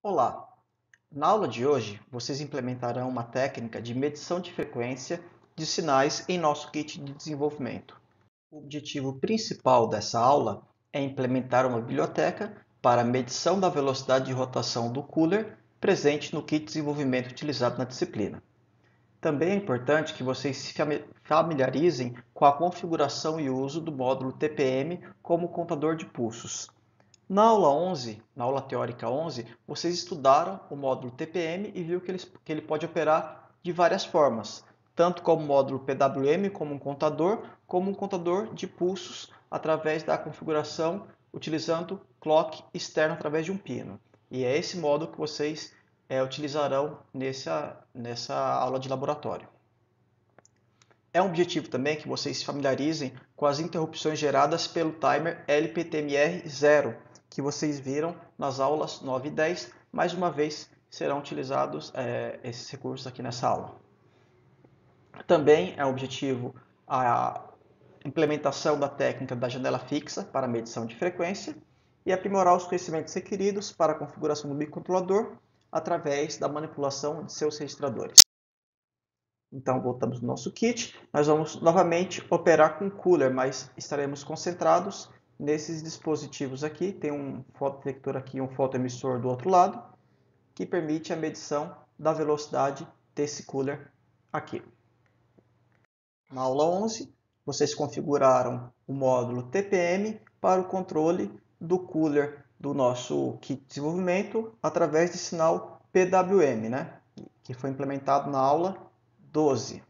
Olá! Na aula de hoje, vocês implementarão uma técnica de medição de frequência de sinais em nosso kit de desenvolvimento. O objetivo principal dessa aula é implementar uma biblioteca para a medição da velocidade de rotação do cooler presente no kit de desenvolvimento utilizado na disciplina. Também é importante que vocês se familiarizem com a configuração e uso do módulo TPM como contador de pulsos. Na aula 11, na aula teórica 11, vocês estudaram o módulo TPM e viu que ele pode operar de várias formas, tanto como módulo PWM, como um contador de pulsos através da configuração utilizando clock externo através de um pino. E é esse módulo que vocês utilizarão nessa aula de laboratório. É um objetivo também que vocês se familiarizem com as interrupções geradas pelo timer LPTMR0, que vocês viram nas aulas 9 e 10. Mais uma vez, serão utilizados esses recursos aqui nessa aula. Também é um objetivo a implementação da técnica da janela fixa para medição de frequência e aprimorar os conhecimentos requeridos para a configuração do microcontrolador através da manipulação de seus registradores. Então, voltamos no nosso kit. Nós vamos novamente operar com cooler, mas estaremos concentrados nesses dispositivos aqui. Tem um fotodetector aqui e um fotoemissor do outro lado, que permite a medição da velocidade desse cooler aqui. Na aula 11, vocês configuraram o módulo TPM para o controle do cooler do nosso kit de desenvolvimento através de sinal PWM, que foi implementado na aula 12.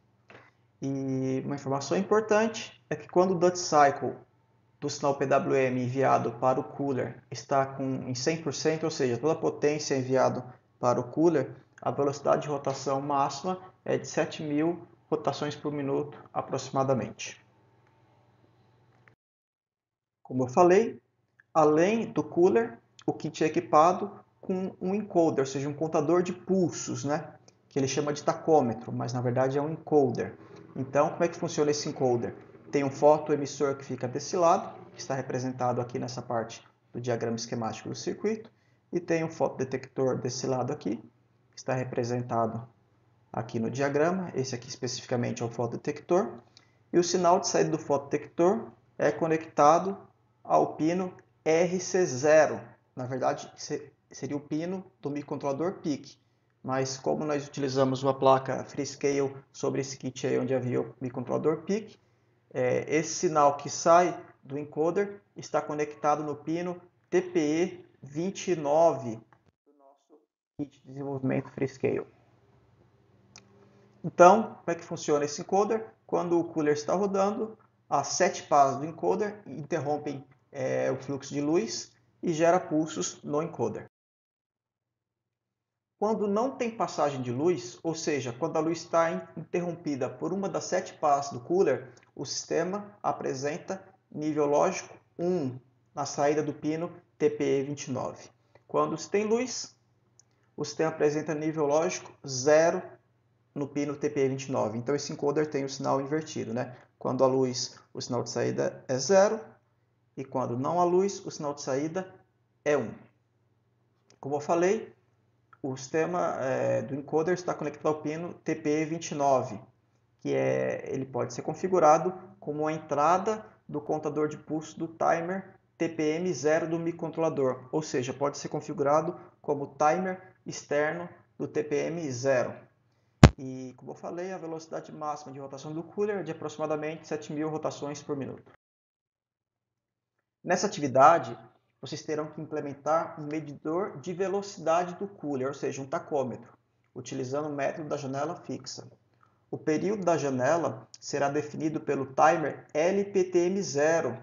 E uma informação importante é que quando o duty cycle do sinal PWM enviado para o cooler está em 100%, ou seja, toda a potência enviada para o cooler, a velocidade de rotação máxima é de 7.000 rotações por minuto aproximadamente. Como eu falei, além do cooler, o kit é equipado com um encoder, ou seja, um contador de pulsos, que ele chama de tacômetro, mas na verdade é um encoder. Então, como é que funciona esse encoder? Tem um fotoemissor que fica desse lado, que está representado aqui nessa parte do diagrama esquemático do circuito, e tem um fotodetector desse lado aqui, que está representado aqui no diagrama. Esse aqui especificamente é o fotodetector. E o sinal de saída do fotodetector é conectado ao pino RC0. Na verdade, seria o pino do microcontrolador PIC. Mas como nós utilizamos uma placa Freescale sobre esse kit aí onde havia o microcontrolador PIC, esse sinal que sai do encoder está conectado no pino TPE29 do nosso kit de desenvolvimento Freescale. Então, como é que funciona esse encoder? Quando o cooler está rodando, as 7 pás do encoder interrompem o fluxo de luz e gera pulsos no encoder. Quando não tem passagem de luz, ou seja, quando a luz está interrompida por uma das 7 pás do cooler, o sistema apresenta nível lógico 1 na saída do pino TPE29. Quando se tem luz, o sistema apresenta nível lógico 0 no pino TPE29. Então esse encoder tem o sinal invertido, Quando há luz, o sinal de saída é 0, e quando não há luz, o sinal de saída é 1. Como eu falei, o sistema do encoder está conectado ao pino TPE29, que ele pode ser configurado como a entrada do contador de pulso do timer TPM0 do microcontrolador, ou seja, pode ser configurado como timer externo do TPM0. E, como eu falei, a velocidade máxima de rotação do cooler é de aproximadamente 7.000 rotações por minuto. Nessa atividade, vocês terão que implementar um medidor de velocidade do cooler, ou seja, um tacômetro, utilizando o método da janela fixa. O período da janela será definido pelo timer LPTM0,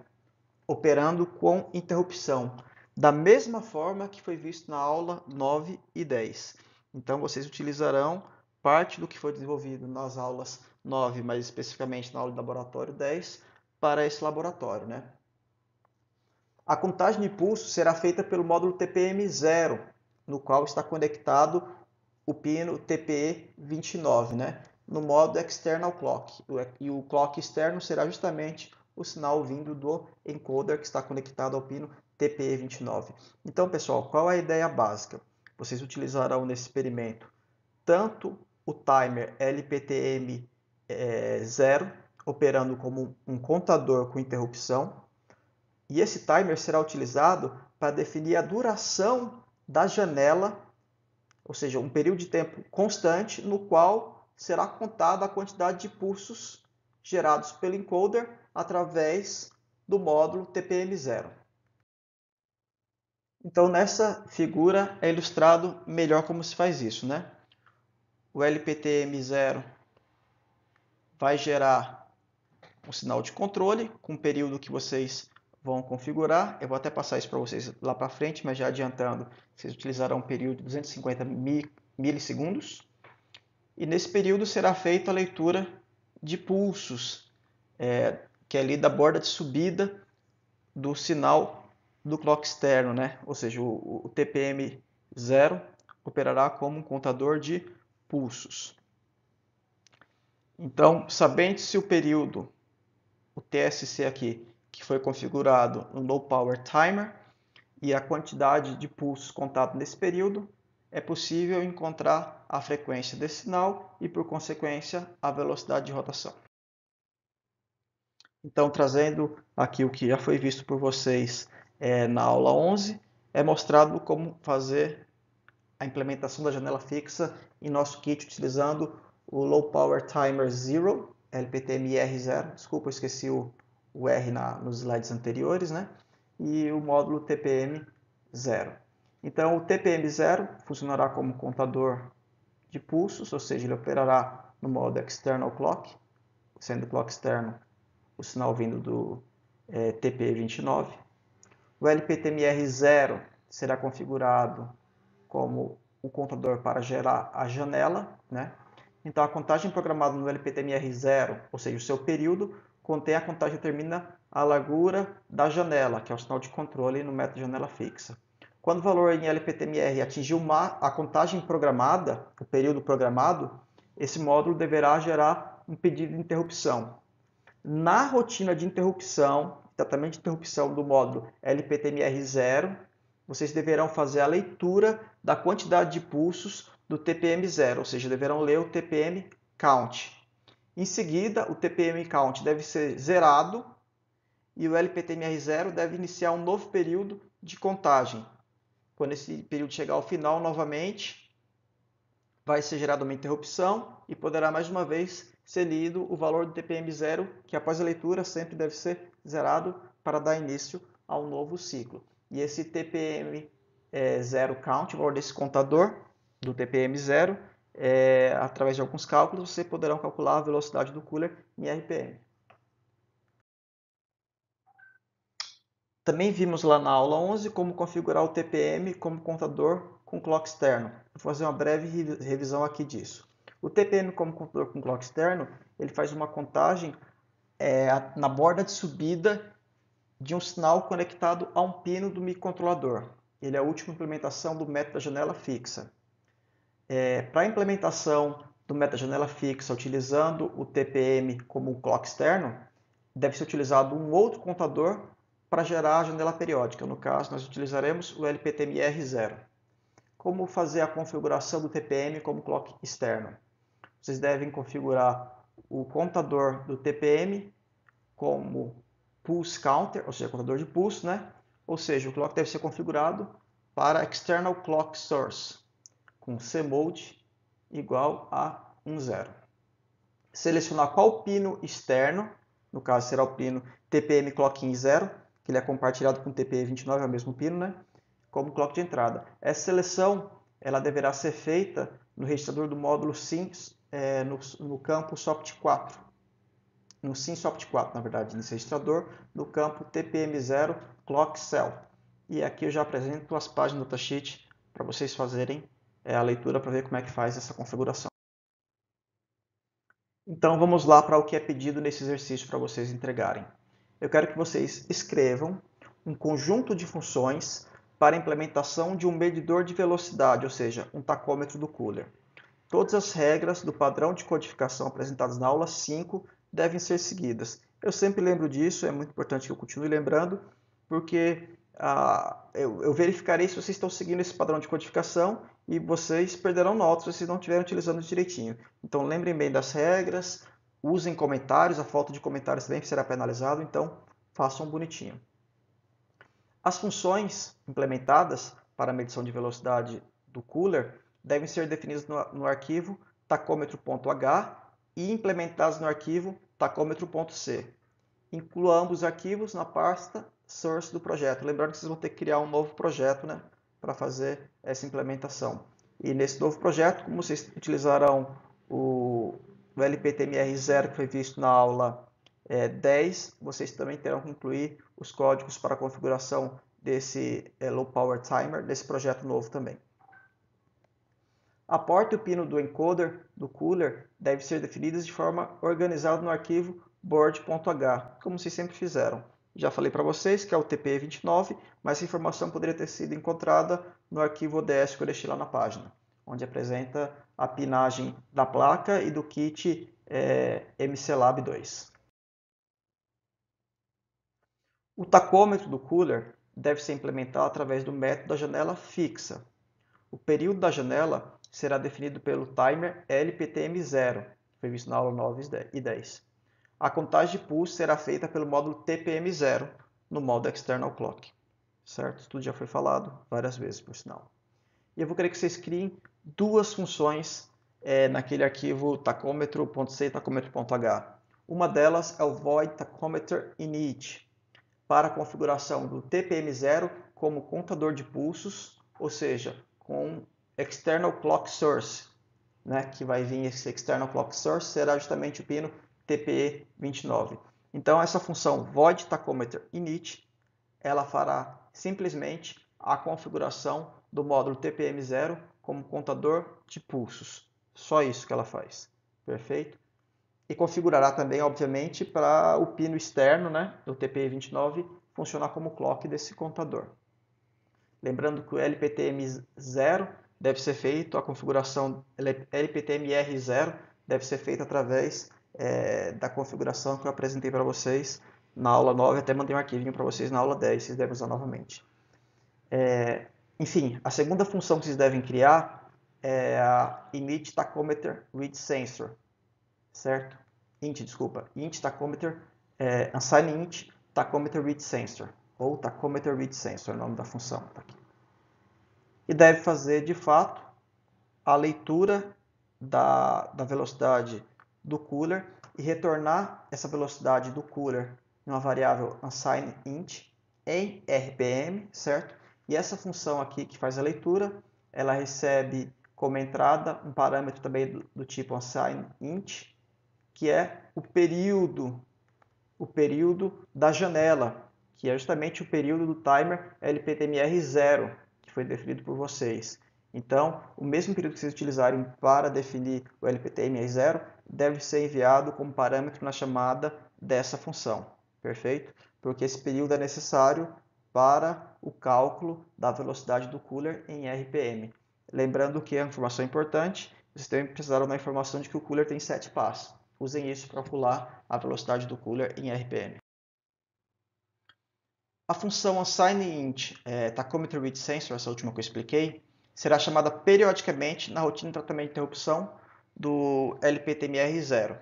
operando com interrupção, da mesma forma que foi visto na aula 9 e 10. Então, vocês utilizarão parte do que foi desenvolvido nas aulas 9, mas especificamente na aula de laboratório 10, para esse laboratório, A contagem de pulso será feita pelo módulo TPM0, no qual está conectado o pino TPE29, no modo External Clock. E o clock externo será justamente o sinal vindo do encoder que está conectado ao pino TPE29. Então, pessoal, qual é a ideia básica? vocês utilizarão nesse experimento tanto o timer LPTM0, operando como um contador com interrupção, e esse timer será utilizado para definir a duração da janela, ou seja, um período de tempo constante no qual será contada a quantidade de pulsos gerados pelo encoder através do módulo TPM0. Então, nessa figura é ilustrado melhor como se faz isso, né? O LPTM0 vai gerar um sinal de controle com o período que vocês vão configurar. Eu vou até passar isso para vocês lá para frente, mas já adiantando, vocês utilizarão um período de 250 milissegundos. E nesse período será feita a leitura de pulsos, que é ali da borda de subida do sinal do clock externo, né? Ou seja, o TPM0 operará como um contador de pulsos. Então, sabendo se o período, o TSC aqui, que foi configurado no Low Power Timer, e a quantidade de pulsos contados nesse período, é possível encontrar a frequência desse sinal e, por consequência, a velocidade de rotação. Então, trazendo aqui o que já foi visto por vocês na aula 11, é mostrado como fazer a implementação da janela fixa em nosso kit utilizando o Low Power Timer 0, LPTMR0, desculpa, eu esqueci o R nos slides anteriores, né? E o módulo TPM0. Então, o TPM0 funcionará como contador de pulsos, ou seja, ele operará no modo External Clock, sendo o clock externo o sinal vindo do TP29. O LPTMR0 será configurado como o contador para gerar a janela, né? Então, a contagem programada no LPTMR0, ou seja, o seu período, contém a contagem que determina a largura da janela, que é o sinal de controle no método janela fixa. Quando o valor em LPTMR atingir a contagem programada, o período programado, esse módulo deverá gerar um pedido de interrupção. Na rotina de interrupção, tratamento de interrupção do módulo LPTMR0, vocês deverão fazer a leitura da quantidade de pulsos do TPM0, ou seja, deverão ler o TPM count. Em seguida, o TPM count deve ser zerado e o LPTMR0 deve iniciar um novo período de contagem. Quando esse período chegar ao final, novamente, vai ser gerada uma interrupção e poderá mais uma vez ser lido o valor do TPM0, que após a leitura sempre deve ser zerado para dar início ao novo ciclo. E esse TPM0 count, o valor desse contador do TPM0, através de alguns cálculos, vocês poderão calcular a velocidade do cooler em RPM. Também vimos lá na aula 11 como configurar o TPM como contador com clock externo. Vou fazer uma breve revisão aqui disso. O TPM como contador com clock externo, ele faz uma contagem na borda de subida de um sinal conectado a um pino do microcontrolador. Ele é a última implementação do método da janela fixa. Para a implementação do método da janela fixa utilizando o TPM como clock externo, deve ser utilizado um outro contador para gerar a janela periódica. No caso, nós utilizaremos o LPTMR0. Como fazer a configuração do TPM como clock externo? Vocês devem configurar o contador do TPM como pulse counter, ou seja, contador de pulso, né? Ou seja, o clock deve ser configurado para external clock source, com cmode igual a 10. Selecionar qual pino externo, no caso será o pino TPM clock in 0, que ele é compartilhado com o TP29, é o mesmo pino, né? Como clock de entrada. Essa seleção ela deverá ser feita no registrador do módulo SIM no campo SOPT4. No SIM SOPT4, na verdade, nesse registrador, no campo TPM0 Clock Cell. E aqui eu já apresento as páginas do datasheet para vocês fazerem a leitura para ver como é que faz essa configuração. Então vamos lá para o que é pedido nesse exercício para vocês entregarem. Eu quero que vocês escrevam um conjunto de funções para a implementação de um medidor de velocidade, ou seja, um tacômetro do cooler. Todas as regras do padrão de codificação apresentadas na aula 5 devem ser seguidas. Eu sempre lembro disso, é muito importante que eu continue lembrando, porque eu verificarei se vocês estão seguindo esse padrão de codificação e vocês perderão notas se vocês não estiverem utilizando direitinho. Então lembrem bem das regras, usem comentários, a falta de comentários também será penalizado, então façam bonitinho. As funções implementadas para a medição de velocidade do cooler devem ser definidas no arquivo tacômetro.h e implementadas no arquivo tacômetro.c. Inclua ambos os arquivos na pasta source do projeto. Lembrando que vocês vão ter que criar um novo projeto, né, para fazer essa implementação. E nesse novo projeto, como vocês utilizarão o LPTMR0 que foi visto na aula 10, vocês também terão que incluir os códigos para a configuração desse Low Power Timer, desse projeto novo também. A porta e o pino do encoder do cooler devem ser definidas de forma organizada no arquivo board.h, como vocês sempre fizeram. Já falei para vocês que é o TP29, mas essa informação poderia ter sido encontrada no arquivo ODS que eu deixei lá na página, onde apresenta a pinagem da placa e do kit MCLab 2. O tacômetro do cooler deve ser implementado através do método da janela fixa. O período da janela será definido pelo timer LPTM0, que foi visto na aula 9 e 10. A contagem de pulso será feita pelo módulo TPM0, no modo External Clock. Certo? Isso tudo já foi falado várias vezes, por sinal. E eu vou querer que vocês criem duas funções naquele arquivo tacômetro.c e tacômetro.h. Uma delas é o void tachometer init, para a configuração do TPM0 como contador de pulsos, ou seja, com External Clock Source, né, que vai vir esse External Clock Source, será justamente o pino TPE29. Então, essa função void tachometer init, ela fará simplesmente a configuração do módulo TPM0 como contador de pulsos. Só isso que ela faz. Perfeito? E configurará também, obviamente, para o pino externo, né, do TPE29 funcionar como clock desse contador. Lembrando que o LPTM0 deve ser feito, a configuração LPTMR0 deve ser feita através da configuração que eu apresentei para vocês na aula 9, até mandei um arquivinho para vocês na aula 10, vocês devem usar novamente. Enfim, a segunda função que vocês devem criar é a init tachometer read sensor, certo? Int tachometer, unsign int tachometer read sensor, ou tachometer read sensor, é o nome da função. Tá aqui. E deve fazer, de fato, a leitura da velocidade do cooler e retornar essa velocidade do cooler em uma variável unsign int em RPM, certo? E essa função aqui que faz a leitura, ela recebe como entrada um parâmetro também do tipo unsign int, que é o período da janela, que é justamente o período do timer LPTMR0, que foi definido por vocês. Então, o mesmo período que vocês utilizarem para definir o LPTMR0 deve ser enviado como parâmetro na chamada dessa função, perfeito? Porque esse período é necessário para o cálculo da velocidade do cooler em RPM. Lembrando que a informação importante, vocês também precisaram da informação de que o cooler tem 7 passos. Usem isso para calcular a velocidade do cooler em RPM. A função AssignInt Tachometer Read Sensor, essa última que eu expliquei, será chamada periodicamente na rotina de tratamento de interrupção do LPTMR0.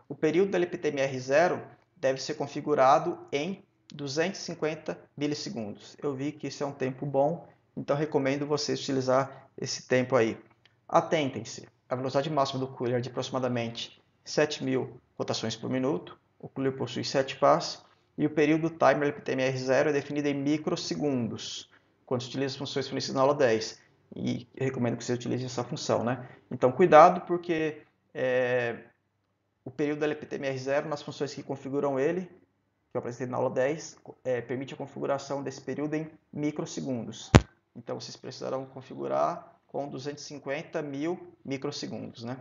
O período do LPTMR0 deve ser configurado em 250 milissegundos. Eu vi que isso é um tempo bom, então recomendo vocês utilizar esse tempo aí. Atentem-se, a velocidade máxima do cooler é de aproximadamente 7.000 rotações por minuto. O cooler possui 7 passos e o período do timer LPTMR0 é definido em microsegundos, quando se utiliza as funções fornecidas na aula 10. E eu recomendo que você utilize essa função, né? Então, cuidado, porque o período do LPTMR0, nas funções que configuram ele, que eu apresentei na aula 10, permite a configuração desse período em microsegundos. Então, vocês precisarão configurar com 250.000 microsegundos, né?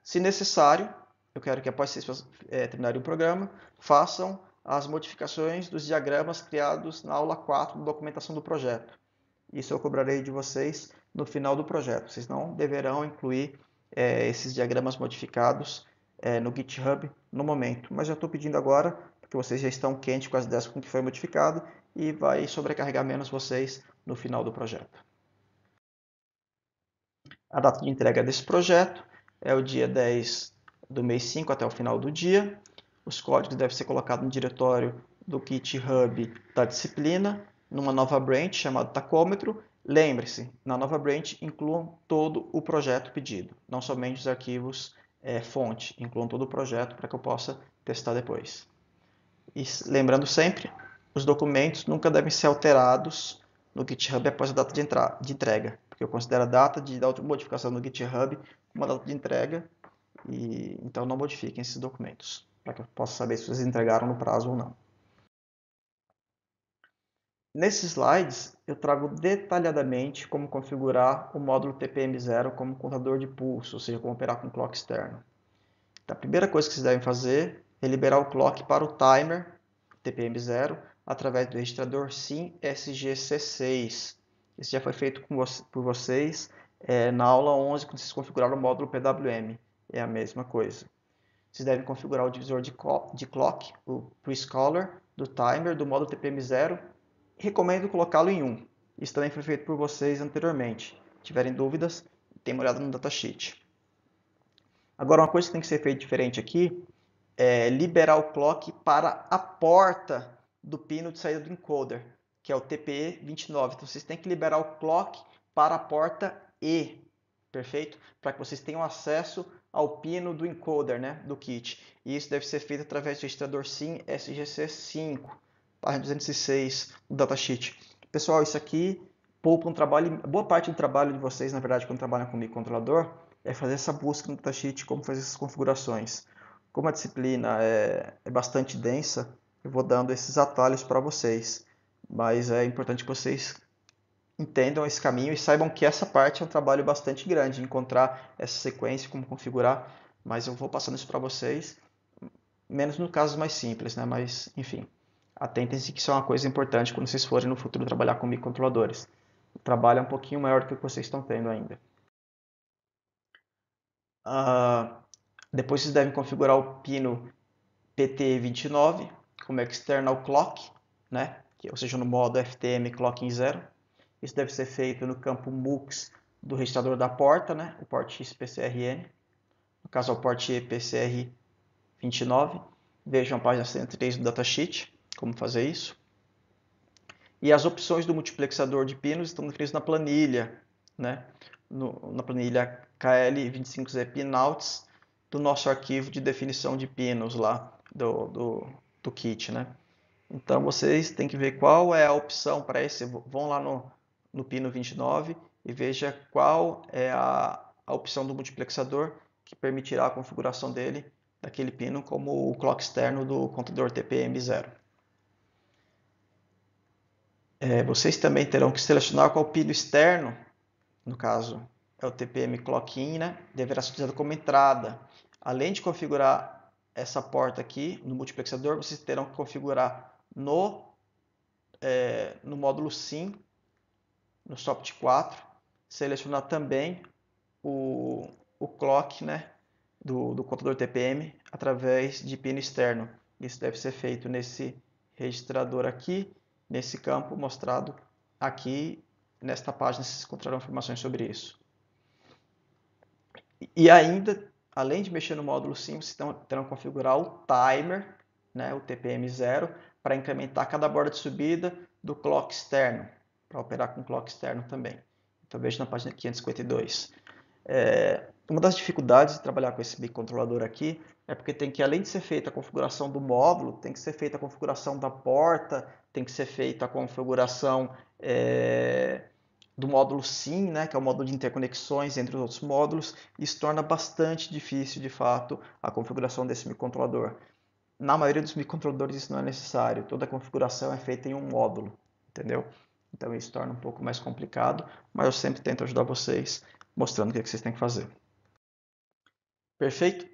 Se necessário, eu quero que após vocês terminarem o programa, façam as modificações dos diagramas criados na aula 4 da documentação do projeto. Isso eu cobrarei de vocês no final do projeto. Vocês não deverão incluir esses diagramas modificados no GitHub no momento. Mas já estou pedindo agora, porque vocês já estão quentes com as ideias com que foi modificado, e vai sobrecarregar menos vocês no final do projeto. A data de entrega desse projeto é o dia 10 do mês 5 até o final do dia. Os códigos devem ser colocados no diretório do GitHub da disciplina, numa nova branch chamada tacômetro. Lembre-se, na nova branch incluam todo o projeto pedido, não somente os arquivos fonte, incluam todo o projeto para que eu possa testar depois. E lembrando sempre, os documentos nunca devem ser alterados no GitHub após a data de entrega, porque eu considero a data de modificação no GitHub uma data de entrega, e então não modifiquem esses documentos, para que eu possa saber se vocês entregaram no prazo ou não. Nesses slides, eu trago detalhadamente como configurar o módulo TPM0 como contador de pulso, ou seja, como operar com clock externo. Então, a primeira coisa que vocês devem fazer é liberar o clock para o timer TPM0 através do registrador SIM SGC6. Isso já foi feito por vocês na aula 11, quando vocês configuraram o módulo PWM. É a mesma coisa. Vocês devem configurar o divisor de clock, o prescaler, do timer do módulo TPM0. Recomendo colocá-lo em 1. Isso também foi feito por vocês anteriormente. Se tiverem dúvidas, dêem uma olhada no datasheet. Agora, uma coisa que tem que ser feita diferente aqui é liberar o clock para a porta do pino de saída do encoder, que é o TPE29. Então, vocês têm que liberar o clock para a porta E, perfeito? Para que vocês tenham acesso ao pino do encoder, né, do kit. E isso deve ser feito através do registrador SIM SGC5, página 206 do datasheet. Pessoal, isso aqui poupa um trabalho, boa parte do trabalho de vocês, na verdade, quando trabalham com o microcontrolador, é fazer essa busca no datasheet, como fazer essas configurações. Como a disciplina é bastante densa, eu vou dando esses atalhos para vocês. Mas é importante que vocês entendam esse caminho e saibam que essa parte é um trabalho bastante grande, encontrar essa sequência, como configurar. Mas eu vou passando isso para vocês, menos no casos mais simples, né? Mas, enfim, atentem-se que isso é uma coisa importante quando vocês forem no futuro trabalhar com microcontroladores. O trabalho é um pouquinho maior do que o que vocês estão tendo ainda. Depois vocês devem configurar o pino PT29 como external clock, né? Ou seja, no modo FTM clocking 0. Isso deve ser feito no campo MUX do registrador da porta, né? O port XPCRN. No caso, é o port EPCR29. Vejam a página 103 do datasheet, como fazer isso. E as opções do multiplexador de pinos estão definidas na planilha, né? Na planilha KL25Z Pinouts do nosso arquivo de definição de pinos lá do kit, né? Então vocês têm que ver qual é a opção para esse. Vão lá no pino 29 e veja qual é a opção do multiplexador que permitirá a configuração dele, daquele pino, como o clock externo do contador TPM0. Vocês também terão que selecionar qual pino externo, no caso é o TPM Clock In, né? Deverá ser utilizado como entrada. Além de configurar essa porta aqui no multiplexador, vocês terão que configurar no módulo SIM, no SOPT 4, selecionar também o clock, né, do contador TPM através de pino externo. Isso deve ser feito nesse registrador aqui, nesse campo mostrado aqui. Nesta página vocês encontrarão informações sobre isso. E ainda, além de mexer no módulo SIM, vocês terão que configurar o timer, né, o TPM0, para incrementar cada borda de subida do clock externo, para operar com clock externo também. Então veja na página 552. Uma das dificuldades de trabalhar com esse microcontrolador aqui é porque tem que, além de ser feita a configuração do módulo, tem que ser feita a configuração da porta, tem que ser feita a configuração do módulo SIM, né, que é o módulo de interconexões entre os outros módulos. Isso torna bastante difícil, de fato, a configuração desse microcontrolador. Na maioria dos microcontroladores isso não é necessário, toda a configuração é feita em um módulo, entendeu? Então isso torna um pouco mais complicado, mas eu sempre tento ajudar vocês, mostrando o que vocês têm que fazer. Perfeito?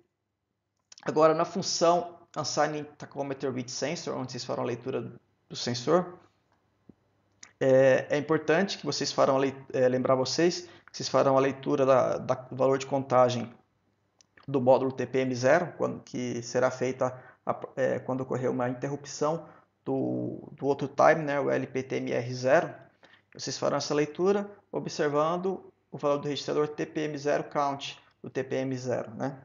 Agora na função Assigning Tachometer Read Sensor, onde vocês farão a leitura do sensor, é importante que vocês farão lembrar vocês que vocês farão a leitura do valor de contagem do módulo TPM0, que será feita quando ocorrer uma interrupção do outro time, né, o LPTMR0, vocês farão essa leitura observando o valor do registrador TPM0 count, do TPM0, né?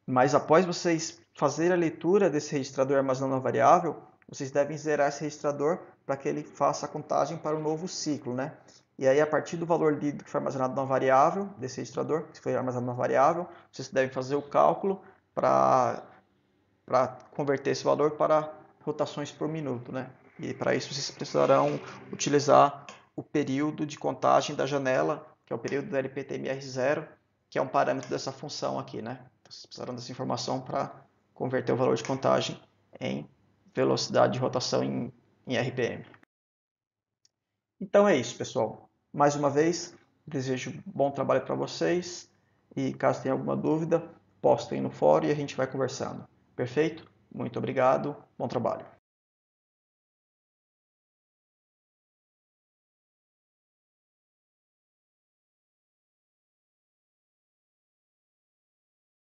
Mas após vocês fazerem a leitura desse registrador armazenando a variável, vocês devem zerar esse registrador para que ele faça a contagem para o novo ciclo, né? E aí, a partir do valor lido que foi armazenado na variável, desse registrador, que foi armazenado na variável, vocês devem fazer o cálculo para converter esse valor para rotações por minuto, né? E para isso vocês precisarão utilizar o período de contagem da janela, que é o período do LPTMR0, que é um parâmetro dessa função aqui, né? Então, vocês precisarão dessa informação para converter o valor de contagem em velocidade de rotação em RPM. Então é isso, pessoal. Mais uma vez, desejo bom trabalho para vocês e caso tenha alguma dúvida, postem no fórum e a gente vai conversando. Perfeito? Muito obrigado. Bom trabalho.